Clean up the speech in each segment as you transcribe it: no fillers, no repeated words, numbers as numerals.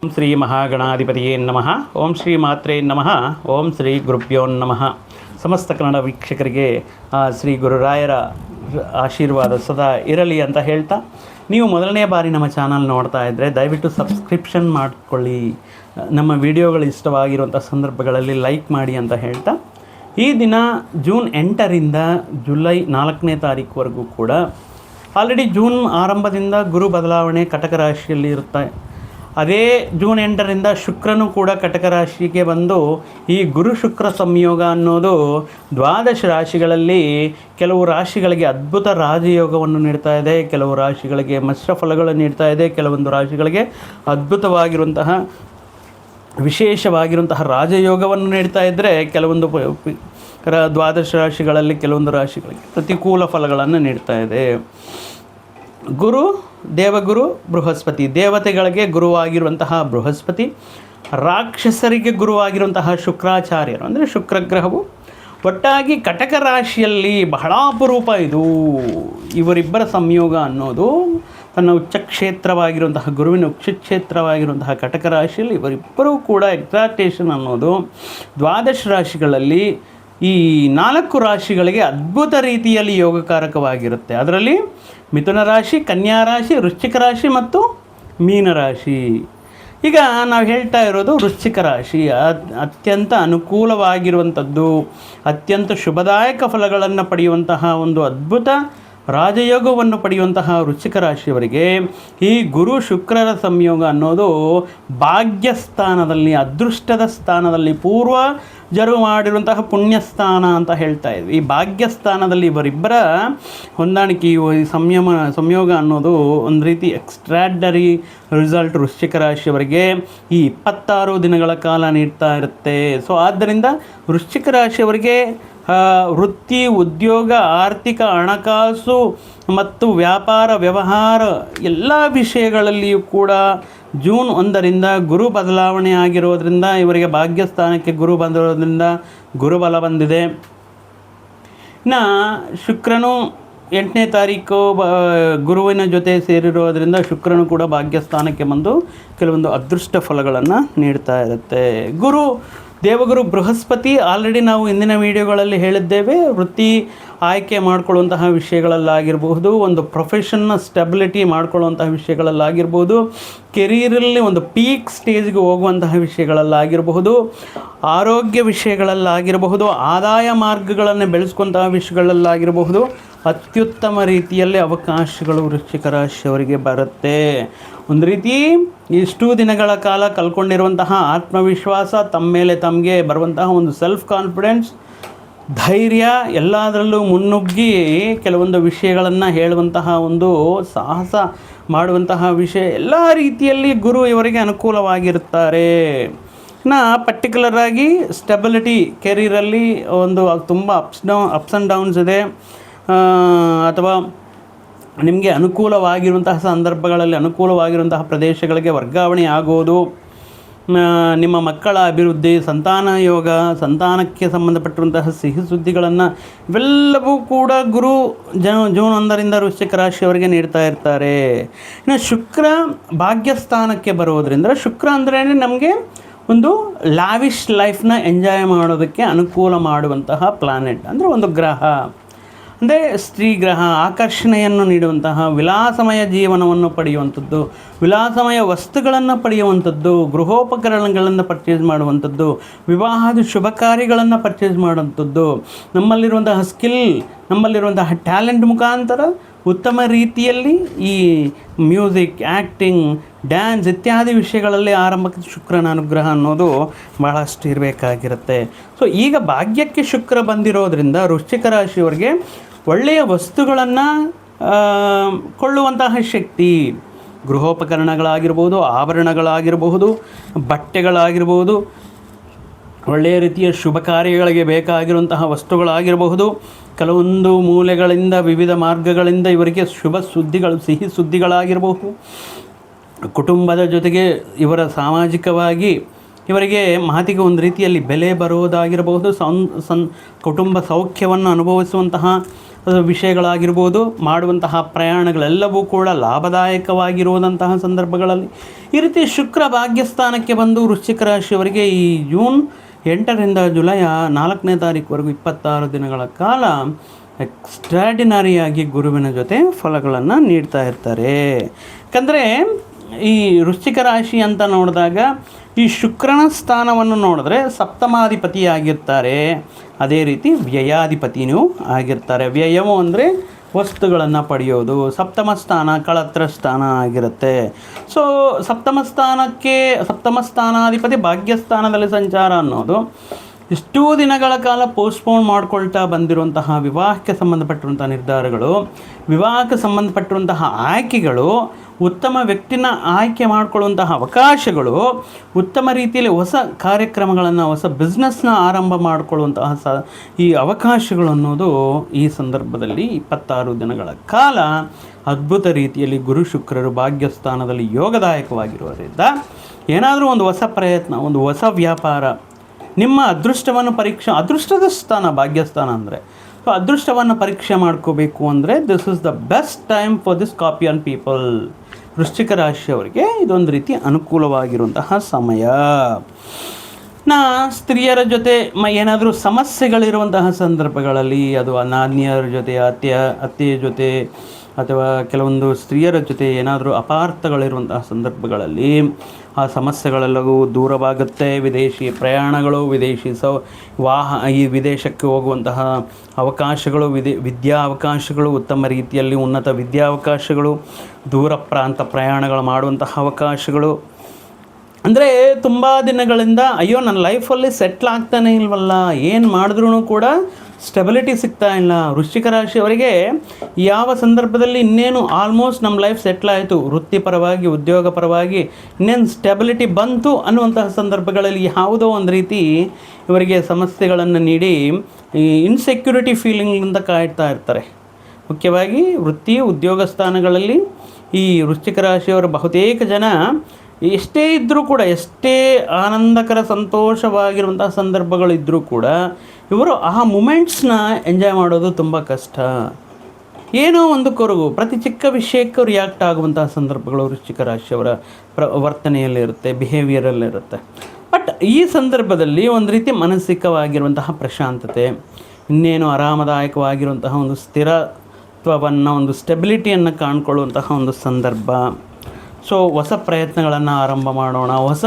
ಓಂ ಶ್ರೀ ಮಹಾಗಣಾಧಿಪತಿಯೇ ನಮಃ. ಓಂ ಶ್ರೀ ಮಾತ್ರೇ ನಮಃ. ಓಂ ಶ್ರೀ ಗುರುಭ್ಯೋ ನಮಃ. ಸಮಸ್ತ ಕನ್ನಡ ವೀಕ್ಷಕರಿಗೆ ಶ್ರೀ ಗುರುರಾಯರ ಆಶೀರ್ವಾದ ಸದಾ ಇರಲಿ ಅಂತ ಹೇಳ್ತಾ, ನೀವು ಮೊದಲನೇ ಬಾರಿ ನಮ್ಮ ಚಾನಲ್ ನೋಡ್ತಾ ಇದ್ದರೆ ದಯವಿಟ್ಟು ಸಬ್ಸ್ಕ್ರಿಪ್ಷನ್ ಮಾಡಿಕೊಳ್ಳಿ, ನಮ್ಮ ವಿಡಿಯೋಗಳು ಇಷ್ಟವಾಗಿರುವಂಥ ಸಂದರ್ಭಗಳಲ್ಲಿ ಲೈಕ್ ಮಾಡಿ ಅಂತ ಹೇಳ್ತಾ, ಈ ದಿನ ಜೂನ್ 8ರಿಂದ ಜುಲೈ 4ನೇ ತಾರೀಕುವರೆಗೂ ಕೂಡ ಆಲ್ರೆಡಿ ಜೂನ್ ಆರಂಭದಿಂದ ಗುರು ಬದಲಾವಣೆ ಕಟಕ ರಾಶಿಯಲ್ಲಿ ಇರುತ್ತೆ. ಅದೇ ಜೂನ್ 8ರಿಂದ ಶುಕ್ರನು ಕೂಡ ಕಟಕ ರಾಶಿಗೆ ಬಂದು ಈ ಗುರು ಶುಕ್ರ ಸಂಯೋಗ ಅನ್ನೋದು ದ್ವಾದಶ ರಾಶಿಗಳಲ್ಲಿ ಕೆಲವು ರಾಶಿಗಳಿಗೆ ಅದ್ಭುತ ರಾಜಯೋಗವನ್ನು ನೀಡ್ತಾ ಇದೆ, ಕೆಲವು ರಾಶಿಗಳಿಗೆ ಮಿಶ್ರ ಫಲಗಳನ್ನು ನೀಡ್ತಾ ಇದೆ, ಕೆಲವೊಂದು ರಾಶಿಗಳಿಗೆ ಅದ್ಭುತವಾಗಿರುವಂತಹ ವಿಶೇಷವಾಗಿರುವಂತಹ ರಾಜಯೋಗವನ್ನು ನೀಡ್ತಾ ಇದ್ದರೆ, ಕೆಲವೊಂದು ದ್ವಾದಶ ರಾಶಿಗಳಲ್ಲಿ ಕೆಲವೊಂದು ರಾಶಿಗಳಿಗೆ ಪ್ರತಿಕೂಲ ಫಲಗಳನ್ನು ನೀಡ್ತಾ ಇದೆ. ಗುರು ದೇವಗುರು ಬೃಹಸ್ಪತಿ, ದೇವತೆಗಳಿಗೆ ಗುರುವಾಗಿರುವಂತಹ ಬೃಹಸ್ಪತಿ, ರಾಕ್ಷಸರಿಗೆ ಗುರುವಾಗಿರುವಂತಹ ಶುಕ್ರಾಚಾರ್ಯರು ಅಂದರೆ ಶುಕ್ರಗ್ರಹವು ಒಟ್ಟಾಗಿ ಕಟಕ ರಾಶಿಯಲ್ಲಿ ಬಹಳ ಅಪರೂಪ. ಇದು ಇವರಿಬ್ಬರ ಸಂಯೋಗ ಅನ್ನೋದು ತನ್ನ ಉಚ್ಚಕ್ಷೇತ್ರವಾಗಿರುವಂತಹ ಗುರುವಿನ ಉಚ್ಚಕ್ಷೇತ್ರವಾಗಿರುವಂತಹ ಕಟಕ ರಾಶಿಯಲ್ಲಿ ಇವರಿಬ್ಬರೂ ಕೂಡ ಎಕ್ಸಾಕ್ಟೇಷನ್ ಅನ್ನೋದು ದ್ವಾದಶ ರಾಶಿಗಳಲ್ಲಿ ಈ 4 ರಾಶಿಗಳಿಗೆ ಅದ್ಭುತ ರೀತಿಯಲ್ಲಿ ಯೋಗಕಾರಕವಾಗಿರುತ್ತೆ. ಅದರಲ್ಲಿ ಮಿಥುನ ರಾಶಿ, ಕನ್ಯಾ ರಾಶಿ, ವೃಶ್ಚಿಕ ರಾಶಿ ಮತ್ತು ಮೀನರಾಶಿ. ಈಗ ನಾವು ಹೇಳ್ತಾ ಇರೋದು ವೃಶ್ಚಿಕ ರಾಶಿ ಅತ್ಯಂತ ಅನುಕೂಲವಾಗಿರುವಂಥದ್ದು, ಅತ್ಯಂತ ಶುಭದಾಯಕ ಫಲಗಳನ್ನು ಪಡೆಯುವಂತಹ ಒಂದು ಅದ್ಭುತ ರಾಜಯೋಗವನ್ನು ಪಡೆಯುವಂತಹ ವೃಶ್ಚಿಕ ರಾಶಿಯವರಿಗೆ ಈ ಗುರು ಶುಕ್ರರ ಸಂಯೋಗ ಅನ್ನೋದು ಭಾಗ್ಯಸ್ಥಾನದಲ್ಲಿ, ಅದೃಷ್ಟದ ಸ್ಥಾನದಲ್ಲಿ, ಪೂರ್ವಜರು ಮಾಡಿರುವಂತಹ ಪುಣ್ಯಸ್ಥಾನ ಅಂತ ಹೇಳ್ತಾ ಇದ್ವಿ. ಈ ಭಾಗ್ಯಸ್ಥಾನದಲ್ಲಿ ಇವರಿಬ್ಬರ ಹೊಂದಾಣಿಕೆ, ಈ ಸಂಯೋಗ ಅನ್ನೋದು ಒಂದು ರೀತಿ ಎಕ್ಸ್ಟ್ರಾಡರಿ ರಿಸಲ್ಟ್ ವೃಶ್ಚಿಕ ರಾಶಿಯವರಿಗೆ ಈ 26 ದಿನಗಳ ಕಾಲ ನೀಡ್ತಾ ಇರುತ್ತೆ. ಸೊ ಆದ್ದರಿಂದ ವೃಶ್ಚಿಕ ರಾಶಿಯವರಿಗೆ ವೃತ್ತಿ, ಉದ್ಯೋಗ, ಆರ್ಥಿಕ, ಹಣಕಾಸು ಮತ್ತು ವ್ಯಾಪಾರ ವ್ಯವಹಾರ ಎಲ್ಲ ವಿಷಯಗಳಲ್ಲಿಯೂ ಕೂಡ ಜೂನ್ 1ರಿಂದ ಗುರು ಬದಲಾವಣೆ ಆಗಿರೋದ್ರಿಂದ ಇವರಿಗೆ ಭಾಗ್ಯಸ್ಥಾನಕ್ಕೆ ಗುರು ಬಂದಿರೋದ್ರಿಂದ ಗುರುಬಲ ಬಂದಿದೆ. ಇನ್ನು ಶುಕ್ರನು 8ನೇ ತಾರೀಕು ಗುರುವಿನ ಜೊತೆ ಸೇರಿರೋದ್ರಿಂದ ಶುಕ್ರನು ಕೂಡ ಭಾಗ್ಯಸ್ಥಾನಕ್ಕೆ ಬಂದು ಕೆಲವೊಂದು ಅದೃಷ್ಟ ಫಲಗಳನ್ನು ನೀಡ್ತಾ ಇರುತ್ತೆ. ದೇವಗುರು ಬೃಹಸ್ಪತಿ ಆಲ್ರೆಡಿ ನಾವು ಇಂದಿನ ವಿಡಿಯೋಗಳಲ್ಲಿ ಹೇಳಿದ್ದೇವೆ. ವೃತ್ತಿ ಆಯ್ಕೆ ಮಾಡ್ಕೊಳ್ಳುವಂತಹ ವಿಷಯಗಳಲ್ಲಾಗಿರ್ಬಹುದು, ಒಂದು ಪ್ರೊಫೆಷನ್ನ ಸ್ಟೆಬಿಲಿಟಿ ಮಾಡ್ಕೊಳ್ಳುವಂತಹ ವಿಷಯಗಳಲ್ಲಾಗಿರ್ಬೋದು, ಕೆರಿಯರಲ್ಲಿ ಒಂದು ಪೀಕ್ ಸ್ಟೇಜ್ಗೆ ಹೋಗುವಂತಹ ವಿಷಯಗಳಲ್ಲಾಗಿರಬಹುದು, ಆರೋಗ್ಯ ವಿಷಯಗಳಲ್ಲಾಗಿರಬಹುದು, ಆದಾಯ ಮಾರ್ಗಗಳನ್ನು ಬೆಳೆಸ್ಕೊಂತಹ ವಿಷಯಗಳಲ್ಲಾಗಿರಬಹುದು, ಅತ್ಯುತ್ತಮ ರೀತಿಯಲ್ಲಿ ಅವಕಾಶಗಳು ವೃಶ್ಚಿಕ ರಾಶಿಯವರಿಗೆ ಬರುತ್ತೆ. ಒಂದು ರೀತಿ ಇಷ್ಟು ದಿನಗಳ ಕಾಲ ಕಲ್ಕೊಂಡಿರುವಂತಹ ಆತ್ಮವಿಶ್ವಾಸ, ತಮ್ಮ ಮೇಲೆ ತಮಗೆ ಬರುವಂತಹ ಒಂದು ಸೆಲ್ಫ್ ಕಾನ್ಫಿಡೆನ್ಸ್, ಧೈರ್ಯ, ಎಲ್ಲದರಲ್ಲೂ ಮುನ್ನುಗ್ಗಿ ಕೆಲವೊಂದು ವಿಷಯಗಳನ್ನು ಹೇಳುವಂತಹ ಒಂದು ಸಾಹಸ ಮಾಡುವಂತಹ ವಿಷಯ, ಎಲ್ಲ ರೀತಿಯಲ್ಲಿ ಗುರು ಇವರಿಗೆ ಅನುಕೂಲವಾಗಿರುತ್ತಾರೆ. ಇನ್ನು ಪರ್ಟಿಕ್ಯುಲರ್ ಆಗಿ ಸ್ಟೆಬಿಲಿಟಿ, ಕೆರಿಯರಲ್ಲಿ ಒಂದು ತುಂಬ ಅಪ್ಸ್ ಆ್ಯಂಡ್ ಡೌನ್ಸ್ ಇದೆ, ಅಥವಾ ನಿಮಗೆ ಅನುಕೂಲವಾಗಿರುವಂತಹ ಸಂದರ್ಭಗಳಲ್ಲಿ ಅನುಕೂಲವಾಗಿರುವಂತಹ ಪ್ರದೇಶಗಳಿಗೆ ವರ್ಗಾವಣೆ ಆಗೋದು, ನಿಮ್ಮ ಮಕ್ಕಳ ಅಭಿವೃದ್ಧಿ, ಸಂತಾನ ಯೋಗ, ಸಂತಾನಕ್ಕೆ ಸಂಬಂಧಪಟ್ಟಿರುವಂತಹ ಸಿಹಿ ಸುದ್ದಿಗಳನ್ನು ಇವೆಲ್ಲವೂ ಕೂಡ ಗುರು ಜೂನ್ 1ರಿಂದ ವೃಶ್ಚಿಕ ರಾಶಿಯವರಿಗೆ ನೀಡ್ತಾ ಇರ್ತಾರೆ. ಇನ್ನು ಶುಕ್ರ ಭಾಗ್ಯಸ್ಥಾನಕ್ಕೆ ಬರೋದರಿಂದ, ಶುಕ್ರ ಅಂದ್ರೇ ನಮಗೆ ಒಂದು ಲಾವಿಶ್ ಲೈಫ್ನ ಎಂಜಾಯ್ ಮಾಡೋದಕ್ಕೆ ಅನುಕೂಲ ಮಾಡುವಂತಹ ಪ್ಲಾನೆಟ್, ಅಂದರೆ ಒಂದು ಗ್ರಹ, ಅಂದರೆ ಸ್ತ್ರೀ ಗ್ರಹ, ಆಕರ್ಷಣೆಯನ್ನು ನೀಡುವಂತಹ, ವಿಲಾಸಮಯ ಜೀವನವನ್ನು ಪಡೆಯುವಂಥದ್ದು, ವಿಲಾಸಮಯ ವಸ್ತುಗಳನ್ನು ಪಡೆಯುವಂಥದ್ದು, ಗೃಹೋಪಕರಣಗಳನ್ನು ಪರ್ಚೇಸ್ ಮಾಡುವಂಥದ್ದು, ವಿವಾಹದ ಶುಭ ಕಾರ್ಯಗಳನ್ನು ಪರ್ಚೇಸ್ ಮಾಡುವಂಥದ್ದು, ನಮ್ಮಲ್ಲಿರುವಂತಹ ಸ್ಕಿಲ್, ನಮ್ಮಲ್ಲಿರುವಂತಹ ಟ್ಯಾಲೆಂಟ್ ಮುಖಾಂತರ ಉತ್ತಮ ರೀತಿಯಲ್ಲಿ ಈ ಮ್ಯೂಸಿಕ್, ಆ್ಯಕ್ಟಿಂಗ್, ಡ್ಯಾನ್ಸ್ ಇತ್ಯಾದಿ ವಿಷಯಗಳಲ್ಲಿ ಆರಂಭಕ್ಕೆ ಶುಕ್ರನ ಅನುಗ್ರಹ ಅನ್ನೋದು ಬಹಳಷ್ಟು ಇರಬೇಕಾಗಿರುತ್ತೆ. ಸೊ ಈಗ ಭಾಗ್ಯಕ್ಕೆ ಶುಕ್ರ ಬಂದಿರೋದ್ರಿಂದ ವೃಶ್ಚಿಕ ರಾಶಿಯವರಿಗೆ ಒಳ್ಳೆಯ ವಸ್ತುಗಳನ್ನು ಕೊಳ್ಳುವಂತಹ ಶಕ್ತಿ, ಗೃಹೋಪಕರಣಗಳಾಗಿರ್ಬೋದು, ಆಭರಣಗಳಾಗಿರಬಹುದು, ಬಟ್ಟೆಗಳಾಗಿರ್ಬೋದು, ಒಳ್ಳೆಯ ರೀತಿಯ ಶುಭ ಕಾರ್ಯಗಳಿಗೆ ಬೇಕಾಗಿರುವಂತಹ ವಸ್ತುಗಳಾಗಿರಬಹುದು, ಕೆಲವೊಂದು ಮೂಲೆಗಳಿಂದ ವಿವಿಧ ಮಾರ್ಗಗಳಿಂದ ಇವರಿಗೆ ಶುಭ ಸುದ್ದಿಗಳು, ಸಿಹಿ ಸುದ್ದಿಗಳಾಗಿರಬಹುದು, ಕುಟುಂಬದ ಜೊತೆಗೆ ಇವರ ಸಾಮಾಜಿಕವಾಗಿ ಇವರಿಗೆ ಮಾತಿಗೆ ಒಂದು ರೀತಿಯಲ್ಲಿ ಬೆಲೆ ಬರುವುದಾಗಿರಬಹುದು, ಕುಟುಂಬ ಸೌಖ್ಯವನ್ನು ಅನುಭವಿಸುವಂತಹ ವಿಷಯಗಳಾಗಿರ್ಬೋದು, ಮಾಡುವಂತಹ ಪ್ರಯಾಣಗಳೆಲ್ಲವೂ ಕೂಡ ಲಾಭದಾಯಕವಾಗಿರುವಂತಹ ಸಂದರ್ಭಗಳಲ್ಲಿ ಈ ರೀತಿ ಶುಕ್ರ ಭಾಗ್ಯಸ್ಥಾನಕ್ಕೆ ಬಂದು ವೃಶ್ಚಿಕ ರಾಶಿಯವರಿಗೆ ಈ ಜೂನ್ 8ರಿಂದ ಜುಲೈ 4ನೇ ತಾರೀಕುವರೆಗೂ 26 ದಿನಗಳ ಕಾಲ ಎಕ್ಸ್ಟ್ರಾಡಿನರಿಯಾಗಿ ಗುರುವಿನ ಜೊತೆ ಫಲಗಳನ್ನು ನೀಡ್ತಾ ಇರ್ತಾರೆ. ಯಾಕಂದರೆ ಈ ವೃಶ್ಚಿಕ ರಾಶಿ ಅಂತ ನೋಡಿದಾಗ ಈ ಶುಕ್ರನ ಸ್ಥಾನವನ್ನು ನೋಡಿದ್ರೆ ಸಪ್ತಮಾಧಿಪತಿಯಾಗಿರ್ತಾರೆ, ಅದೇ ರೀತಿ ವ್ಯಯಾಧಿಪತಿಯೂ ಆಗಿರ್ತಾರೆ. ವ್ಯಯವು ಅಂದರೆ ವಸ್ತುಗಳನ್ನು ಪಡೆಯೋದು, ಸಪ್ತಮ ಸ್ಥಾನ ಕಳತ್ರ ಸ್ಥಾನ ಆಗಿರುತ್ತೆ. ಸೊ ಸಪ್ತಮ ಸ್ಥಾನಾಧಿಪತಿ ಭಾಗ್ಯಸ್ಥಾನದಲ್ಲಿ ಸಂಚಾರ ಅನ್ನೋದು ಇಷ್ಟೂ ದಿನಗಳ ಕಾಲ ಪೋಸ್ಟ್ಪೋನ್ ಮಾಡ್ಕೊಳ್ತಾ ಬಂದಿರುವಂತಹ ವಿವಾಹಕ್ಕೆ ಸಂಬಂಧಪಟ್ಟಿರುವಂಥ ನಿರ್ಧಾರಗಳು, ವಿವಾಹಕ್ಕೆ ಸಂಬಂಧಪಟ್ಟಿರುವಂತಹ ಆಯ್ಕೆಗಳು, ಉತ್ತಮ ವ್ಯಕ್ತಿನ ಆಯ್ಕೆ ಮಾಡಿಕೊಳ್ಳುವಂತಹ ಅವಕಾಶಗಳು, ಉತ್ತಮ ರೀತಿಯಲ್ಲಿ ಹೊಸ ಕಾರ್ಯಕ್ರಮಗಳನ್ನು, ಹೊಸ ಬಿಸ್ನೆಸ್ನ ಆರಂಭ ಮಾಡಿಕೊಳ್ಳುವಂತಹ ಈ ಅವಕಾಶಗಳು ಅನ್ನೋದು ಈ ಸಂದರ್ಭದಲ್ಲಿ 26 ದಿನಗಳ ಕಾಲ ಅದ್ಭುತ ರೀತಿಯಲ್ಲಿ ಗುರು ಶುಕ್ರರು ಭಾಗ್ಯಸ್ಥಾನದಲ್ಲಿ ಯೋಗದಾಯಕವಾಗಿರೋದ್ರಿಂದ ಏನಾದರೂ ಒಂದು ಹೊಸ ಪ್ರಯತ್ನ, ಒಂದು ಹೊಸ ವ್ಯಾಪಾರ, ನಿಮ್ಮ ಅದೃಷ್ಟವನ್ನು ಅದೃಷ್ಟದ ಸ್ಥಾನ ಭಾಗ್ಯಸ್ಥಾನ ಅಂದರೆ, ಸೊ ಅದೃಷ್ಟವನ್ನು ಪರೀಕ್ಷೆ ಮಾಡ್ಕೋಬೇಕು ಅಂದರೆ this is the best time for the scorpion people. ವೃಶ್ಚಿಕ ರಾಶಿಯವರಿಗೆ ಇದೊಂದು ರೀತಿ ಅನುಕೂಲವಾಗಿರುವಂತಹ ಸಮಯ. ಸ್ತ್ರೀಯರ ಜೊತೆ ಏನಾದರೂ ಸಮಸ್ಯೆಗಳಿರುವಂತಹ ಸಂದರ್ಭಗಳಲ್ಲಿ, ಅದು ನಾದಿನಿಯರ ಜೊತೆ, ಅತ್ತೆಯ ಜೊತೆ ಅಥವಾ ಕೆಲವೊಂದು ಸ್ತ್ರೀಯರ ಜೊತೆ ಏನಾದರೂ ಅಪಾರ್ಥಗಳಿರುವಂತಹ ಸಂದರ್ಭಗಳಲ್ಲಿ ಆ ಸಮಸ್ಯೆಗಳೆಲ್ಲವೂ ದೂರವಾಗುತ್ತೆ. ವಿದೇಶಿ ಪ್ರಯಾಣಗಳು, ಈ ವಿದೇಶಕ್ಕೆ ಹೋಗುವಂತಹ ಅವಕಾಶಗಳು, ವಿದ್ಯಾವಕಾಶಗಳು, ಉತ್ತಮ ರೀತಿಯಲ್ಲಿ ಉನ್ನತ ವಿದ್ಯಾವಕಾಶಗಳು, ದೂರ ಪ್ರಾಂತ ಪ್ರಯಾಣಗಳು ಮಾಡುವಂತಹ ಅವಕಾಶಗಳು. ಅಂದರೆ ತುಂಬ ದಿನಗಳಿಂದ ಅಯ್ಯೋ ನನ್ನ ಲೈಫಲ್ಲಿ ಸೆಟ್ಲ್ ಆಗ್ತಾನೆ ಇಲ್ವಲ್ಲ, ಏನು ಮಾಡಿದ್ರೂ ಕೂಡ ಸ್ಟೆಬಿಲಿಟಿ ಸಿಗ್ತಾ ಇಲ್ಲ. ವೃಶ್ಚಿಕ ರಾಶಿಯವರಿಗೆ ಯಾವ ಸಂದರ್ಭದಲ್ಲಿ ಇನ್ನೇನು ಆಲ್ಮೋಸ್ಟ್ ನಮ್ಮ ಲೈಫ್ ಸೆಟ್ಲ್ ಆಯಿತು, ವೃತ್ತಿಪರವಾಗಿ, ಉದ್ಯೋಗ ಪರವಾಗಿ ಇನ್ನೇನು ಸ್ಟೆಬಿಲಿಟಿ ಬಂತು ಅನ್ನುವಂತಹ ಸಂದರ್ಭಗಳಲ್ಲಿ ಯಾವುದೋ ಒಂದು ರೀತಿ ಇವರಿಗೆ ಸಮಸ್ಯೆಗಳನ್ನು ನೀಡಿ ಈ ಇನ್ಸೆಕ್ಯೂರಿಟಿ ಫೀಲಿಂಗಿಂದ ಕಾಯ್ತಾ ಇರ್ತಾರೆ. ಮುಖ್ಯವಾಗಿ ವೃತ್ತಿ ಉದ್ಯೋಗ ಸ್ಥಾನಗಳಲ್ಲಿ ಈ ವೃಶ್ಚಿಕ ರಾಶಿಯವರ ಬಹುತೇಕ ಜನ ಎಷ್ಟೇ ಇದ್ದರೂ ಕೂಡ, ಎಷ್ಟೇ ಆನಂದಕರ ಸಂತೋಷವಾಗಿರುವಂತಹ ಸಂದರ್ಭಗಳಿದ್ದರೂ ಕೂಡ ಇವರು ಆ ಮೂಮೆಂಟ್ಸ್ನ ಎಂಜಾಯ್ ಮಾಡೋದು ತುಂಬ ಕಷ್ಟ. ಏನೋ ಒಂದು ಕೊರಗು, ಪ್ರತಿ ಚಿಕ್ಕ ವಿಷಯಕ್ಕೂ ರಿಯಾಕ್ಟ್ ಆಗುವಂತಹ ಸಂದರ್ಭಗಳು ವೃಶ್ಚಿಕ ರಾಶಿಯವರ ವರ್ತನೆಯಲ್ಲಿರುತ್ತೆ, ಬಿಹೇವಿಯರಲ್ಲಿರುತ್ತೆ. ಬಟ್ ಈ ಸಂದರ್ಭದಲ್ಲಿ ಒಂದು ರೀತಿ ಮಾನಸಿಕವಾಗಿರುವಂತಹ ಪ್ರಶಾಂತತೆ, ಇನ್ನೇನು ಆರಾಮದಾಯಕವಾಗಿರುವಂತಹ ಒಂದು ಸ್ಥಿರತ್ವವನ್ನು, ಒಂದು ಸ್ಟೆಬಿಲಿಟಿಯನ್ನು ಕಾಣ್ಕೊಳ್ಳುವಂತಹ ಒಂದು ಸಂದರ್ಭ. ಸೊ ಹೊಸ ಪ್ರಯತ್ನಗಳನ್ನು ಆರಂಭ ಮಾಡೋಣ, ಹೊಸ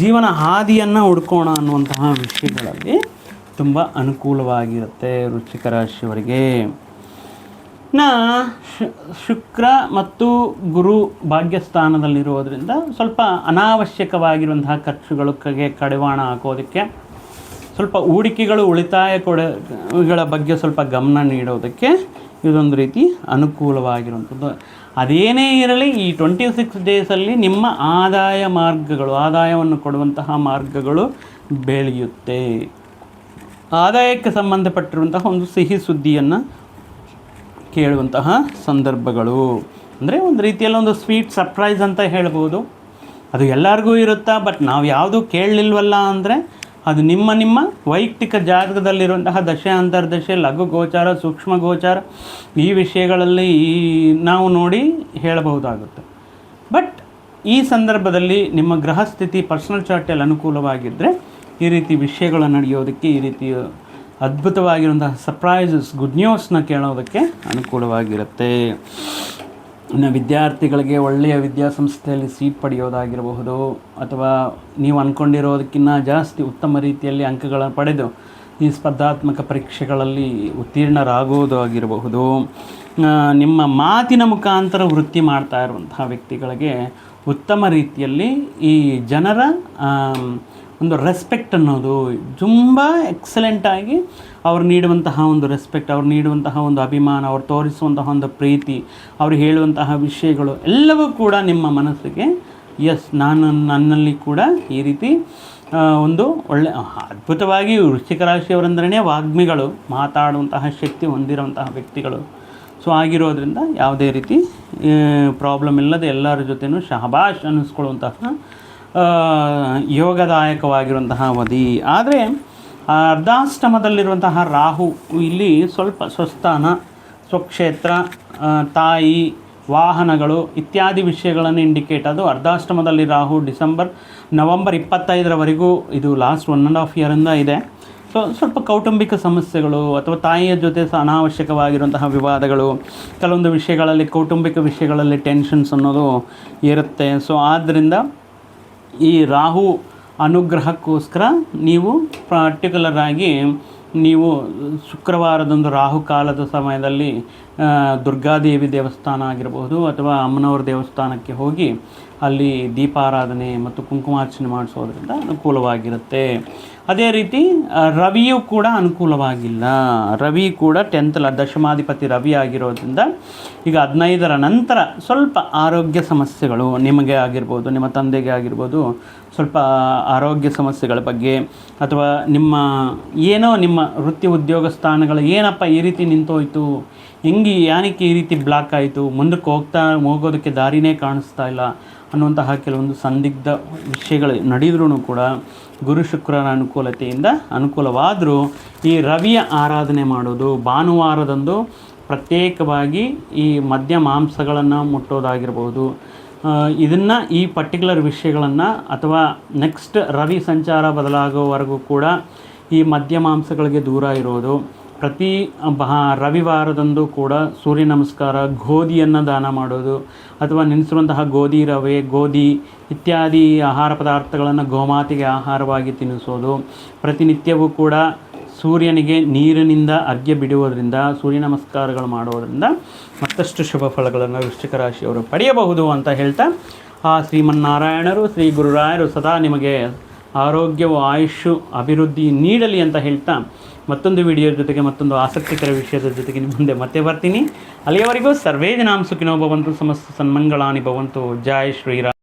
ಜೀವನ ಹಾದಿಯನ್ನು ಹುಡ್ಕೋಣ ಅನ್ನುವಂತಹ ವಿಷಯಗಳಲ್ಲಿ ತುಂಬ ಅನುಕೂಲವಾಗಿರುತ್ತೆ ವೃಶ್ಚಿಕ ರಾಶಿಯವರಿಗೆ. ಶುಕ್ರ ಮತ್ತು ಗುರು ಭಾಗ್ಯಸ್ಥಾನದಲ್ಲಿರೋದ್ರಿಂದ ಸ್ವಲ್ಪ ಅನಾವಶ್ಯಕವಾಗಿರುವಂತಹ ಖರ್ಚುಗಳಿಗೆ ಕಡಿವಾಣ ಹಾಕೋದಕ್ಕೆ, ಸ್ವಲ್ಪ ಹೂಡಿಕೆಗಳು, ಉಳಿತಾಯಗಳ ಬಗ್ಗೆ ಸ್ವಲ್ಪ ಗಮನ ನೀಡೋದಕ್ಕೆ ಇದೊಂದು ರೀತಿ ಅನುಕೂಲವಾಗಿರುವಂಥದ್ದು. ಅದೇನೇ ಇರಲಿ, ಈ 26 ಡೇಸಲ್ಲಿ ನಿಮ್ಮ ಆದಾಯವನ್ನು ಕೊಡುವಂತಹ ಮಾರ್ಗಗಳು ಬೆಳೆಯುತ್ತೆ. ಆದಾಯಕ್ಕೆ ಸಂಬಂಧಪಟ್ಟಿರುವಂತಹ ಒಂದು ಸಿಹಿ ಸುದ್ದಿಯನ್ನು ಕೇಳುವಂತಹ ಸಂದರ್ಭಗಳು, ಅಂದರೆ ಒಂದು ರೀತಿಯಲ್ಲಿ ಒಂದು ಸ್ವೀಟ್ ಸರ್ಪ್ರೈಸ್ ಅಂತ ಹೇಳ್ಬೋದು. ಅದು ಎಲ್ಲರಿಗೂ ಇರುತ್ತಾ, ಬಟ್ ನಾವು ಯಾವುದೂ ಕೇಳಲಿಲ್ವಲ್ಲ ಅಂದರೆ ಅದು ನಿಮ್ಮ ವೈಯಕ್ತಿಕ ಜಾತಕದಲ್ಲಿರುವಂತಹ ದಶೆ, ಅಂತರ್ದಶೆ, ಲಘು ಗೋಚಾರ, ಸೂಕ್ಷ್ಮ ಗೋಚಾರ ಈ ವಿಷಯಗಳಲ್ಲಿ ನಾವು ನೋಡಿ ಹೇಳಬಹುದಾಗುತ್ತೆ. ಬಟ್ ಈ ಸಂದರ್ಭದಲ್ಲಿ ನಿಮ್ಮ ಗ್ರಹಸ್ಥಿತಿ ಪರ್ಸನಲ್ ಚಾರ್ಟಲ್ಲಿ ಅನುಕೂಲವಾಗಿದ್ದರೆ ಈ ರೀತಿ ವಿಷಯಗಳು ನಡೆಯೋದಕ್ಕೆ, ಈ ರೀತಿ ಅದ್ಭುತವಾಗಿರುವಂತಹ ಸರ್ಪ್ರೈಸಸ್, ಗುಡ್ ನ್ಯೂಸ್ನ ಕೇಳೋದಕ್ಕೆ ಅನುಕೂಲವಾಗಿರುತ್ತೆ. ಇನ್ನು ವಿದ್ಯಾರ್ಥಿಗಳಿಗೆ ಒಳ್ಳೆಯ ವಿದ್ಯಾಸಂಸ್ಥೆಯಲ್ಲಿ ಸೀಟ್ ಪಡೆಯೋದಾಗಿರಬಹುದು, ಅಥವಾ ನೀವು ಅಂದ್ಕೊಂಡಿರೋದಕ್ಕಿಂತ ಜಾಸ್ತಿ ಉತ್ತಮ ರೀತಿಯಲ್ಲಿ ಅಂಕಗಳನ್ನು ಪಡೆದು ಈ ಸ್ಪರ್ಧಾತ್ಮಕ ಪರೀಕ್ಷೆಗಳಲ್ಲಿ ಉತ್ತೀರ್ಣರಾಗೋದು ಆಗಿರಬಹುದು. ನಿಮ್ಮ ಮಾತಿನ ಮುಖಾಂತರ ವೃತ್ತಿ ಮಾಡ್ತಾ ಇರುವಂತಹ ವ್ಯಕ್ತಿಗಳಿಗೆ ಉತ್ತಮ ರೀತಿಯಲ್ಲಿ ಈ ಜನರ ಒಂದು ರೆಸ್ಪೆಕ್ಟ್ ಅನ್ನೋದು ತುಂಬ ಎಕ್ಸಲೆಂಟಾಗಿ ಅವ್ರು ನೀಡುವಂತಹ ಒಂದು ರೆಸ್ಪೆಕ್ಟ್, ಅವ್ರು ನೀಡುವಂತಹ ಒಂದು ಅಭಿಮಾನ, ಅವ್ರು ತೋರಿಸುವಂತಹ ಒಂದು ಪ್ರೀತಿ, ಅವ್ರು ಹೇಳುವಂತಹ ವಿಷಯಗಳು ಎಲ್ಲವೂ ಕೂಡ ನಿಮ್ಮ ಮನಸ್ಸಿಗೆ ನನ್ನಲ್ಲಿ ಕೂಡ ಈ ರೀತಿ ಒಂದು ಒಳ್ಳೆ ಅದ್ಭುತವಾಗಿ ವೃಶ್ಚಿಕ ರಾಶಿಯವರಂದ್ರೇ ವಾಗ್ಮಿಗಳು, ಮಾತಾಡುವಂತಹ ಶಕ್ತಿ ಹೊಂದಿರುವಂತಹ ವ್ಯಕ್ತಿಗಳು. ಸೊ ಆಗಿರೋದ್ರಿಂದ ಯಾವುದೇ ರೀತಿ ಪ್ರಾಬ್ಲಮ್ ಇಲ್ಲದೆ ಎಲ್ಲರ ಜೊತೆನೂ ಶಹಬಾಷ್ ಅನ್ನಿಸ್ಕೊಳ್ಳುವಂತಹ ಯೋಗದಾಯಕವಾಗಿರುವಂತಹ ಅವಧಿ. ಆದರೆ ಅರ್ಧಾಷ್ಟಮದಲ್ಲಿರುವಂತಹ ರಾಹು ಇಲ್ಲಿ ಸ್ವಲ್ಪ ಸ್ವಸ್ಥಾನ, ಸ್ವಕ್ಷೇತ್ರ, ತಾಯಿ, ವಾಹನಗಳು ಇತ್ಯಾದಿ ವಿಷಯಗಳನ್ನು ಇಂಡಿಕೇಟ್. ಅದು ಅರ್ಧಾಷ್ಟಮದಲ್ಲಿ ರಾಹು ನವಂಬರ್ 25ರವರೆಗೂ, ಇದು ಲಾಸ್ಟ್ 1.5 ಇಯರಿಂದ ಇದೆ. ಸೊ ಸ್ವಲ್ಪ ಕೌಟುಂಬಿಕ ಸಮಸ್ಯೆಗಳು ಅಥವಾ ತಾಯಿಯ ಜೊತೆ ಅನಾವಶ್ಯಕವಾಗಿರುವಂತಹ ವಿವಾದಗಳು, ಕೆಲವೊಂದು ವಿಷಯಗಳಲ್ಲಿ ಕೌಟುಂಬಿಕ ವಿಷಯಗಳಲ್ಲಿ ಟೆನ್ಷನ್ಸ್ ಅನ್ನೋದು ಇರುತ್ತೆ. ಸೊ ಆದ್ದರಿಂದ ಈ ರಾಹು ಅನುಗ್ರಹಕ್ಕೋಸ್ಕರ ನೀವು ಪರ್ಟಿಕ್ಯುಲರ್ ಆಗಿ ನೀವು ಶುಕ್ರವಾರದಂದು ರಾಹುಕಾಲದ ಸಮಯದಲ್ಲಿ ದುರ್ಗಾದೇವಿ ದೇವಸ್ಥಾನ ಆಗಿರಬಹುದು ಅಥವಾ ಅಮ್ಮನವ್ರ ದೇವಸ್ಥಾನಕ್ಕೆ ಹೋಗಿ ಅಲ್ಲಿ ದೀಪಾರಾಧನೆ ಮತ್ತು ಕುಂಕುಮಾರ್ಚನೆ ಮಾಡಿಸೋದ್ರಿಂದ ಅನುಕೂಲವಾಗಿರುತ್ತೆ. ಅದೇ ರೀತಿ ರವಿಯೂ ಕೂಡ ಅನುಕೂಲವಾಗಿಲ್ಲ. ರವಿ ಕೂಡ 10th ದಶಮಾಧಿಪತಿ ರವಿ ಆಗಿರೋದ್ರಿಂದ ಈಗ 15ರ ನಂತರ ಸ್ವಲ್ಪ ಆರೋಗ್ಯ ಸಮಸ್ಯೆಗಳು ನಿಮಗೆ ಆಗಿರ್ಬೋದು, ನಿಮ್ಮ ತಂದೆಗೆ ಆಗಿರ್ಬೋದು, ಸ್ವಲ್ಪ ಆರೋಗ್ಯ ಸಮಸ್ಯೆಗಳ ಬಗ್ಗೆ ಅಥವಾ ನಿಮ್ಮ ವೃತ್ತಿ ಉದ್ಯೋಗ ಸ್ಥಾನಗಳು ಏನಪ್ಪ ಈ ರೀತಿ ನಿಂತೋಯ್ತು, ಏನಕ್ಕೆ ಈ ರೀತಿ ಬ್ಲಾಕ್ ಆಯಿತು, ಮುಂದಕ್ಕೆ ಹೋಗೋದಕ್ಕೆ ದಾರಿನೇ ಕಾಣಿಸ್ತಾ ಇಲ್ಲ ಅನ್ನುವಂತಹ ಕೆಲವೊಂದು ಸಂದಿಗ್ಧ ವಿಷಯಗಳು ನಡೆದ್ರೂ ಕೂಡ ಗುರು ಶುಕ್ರನ ಅನುಕೂಲತೆಯಿಂದ ಅನುಕೂಲವಾದರೂ ಈ ರವಿಯ ಆರಾಧನೆ ಮಾಡೋದು, ಭಾನುವಾರದಂದು ಪ್ರತ್ಯೇಕವಾಗಿ ಈ ಮದ್ಯ ಮಾಂಸಗಳನ್ನು ಮುಟ್ಟೋದಾಗಿರ್ಬೋದು, ಇದನ್ನು ಈ ಪರ್ಟಿಕ್ಯುಲರ್ ವಿಷಯಗಳನ್ನು ಅಥವಾ ನೆಕ್ಸ್ಟ್ ರವಿ ಸಂಚಾರ ಬದಲಾಗೋವರೆಗೂ ಕೂಡ ಈ ಮದ್ಯ ಮಾಂಸಗಳಿಗೆ ದೂರ ಇರೋದು. ಪ್ರತಿ ರವಿವಾರದಂದು ಕೂಡ ಸೂರ್ಯ ನಮಸ್ಕಾರ, ಗೋಧಿಯನ್ನು ದಾನ ಮಾಡೋದು ಅಥವಾ ನೆನೆಸಿರುವಂತಹ ಗೋಧಿ ರವೆ, ಗೋಧಿ ಇತ್ಯಾದಿ ಆಹಾರ ಪದಾರ್ಥಗಳನ್ನು ಗೋಮಾತೆಗೆ ಆಹಾರವಾಗಿ ತಿನ್ನಿಸೋದು. ಪ್ರತಿನಿತ್ಯವೂ ಕೂಡ ಸೂರ್ಯನಿಗೆ ನೀರಿನಿಂದ ಅರ್ಘ್ಯ ಬಿಡುವುದರಿಂದ, ಸೂರ್ಯ ನಮಸ್ಕಾರಗಳು ಮಾಡೋದರಿಂದ ಮತ್ತಷ್ಟು ಶುಭ ಫಲಗಳನ್ನು ವೃಶ್ಚಿಕ ರಾಶಿಯವರು ಪಡೆಯಬಹುದು ಅಂತ ಹೇಳ್ತಾ, ಆ ಶ್ರೀಮನ್ನಾರಾಯಣರು ಶ್ರೀ ಗುರುರಾಯರು ಸದಾ ನಿಮಗೆ ಆರೋಗ್ಯವು ಆಯುಷ್ಯು ಅಭಿವೃದ್ಧಿ ನೀಡಲಿ ಅಂತ ಹೇಳ್ತಾ, ಮತ್ತೊಂದು ವಿಡಿಯೋ ಜೊತೆಗೆ ಮತ್ತೊಂದು ಆಸಕ್ತಿಕರ ವಿಷಯದ ಜೊತೆಗೆ ನಿಮ್ಮ ಮುಂದೆ ಮತ್ತೆ ಬರ್ತೀನಿ. ಅಲ್ಲಿಯವರೆಗೂ ಸರ್ವೇ ಜನಾಂ ಸುಖಿನೋ ಭವಂತು, ಸಮಸ್ತ ಸನ್ಮಂಗಳಾನಿ ಭವಂತು. ಜೈ ಶ್ರೀರಾಮ್.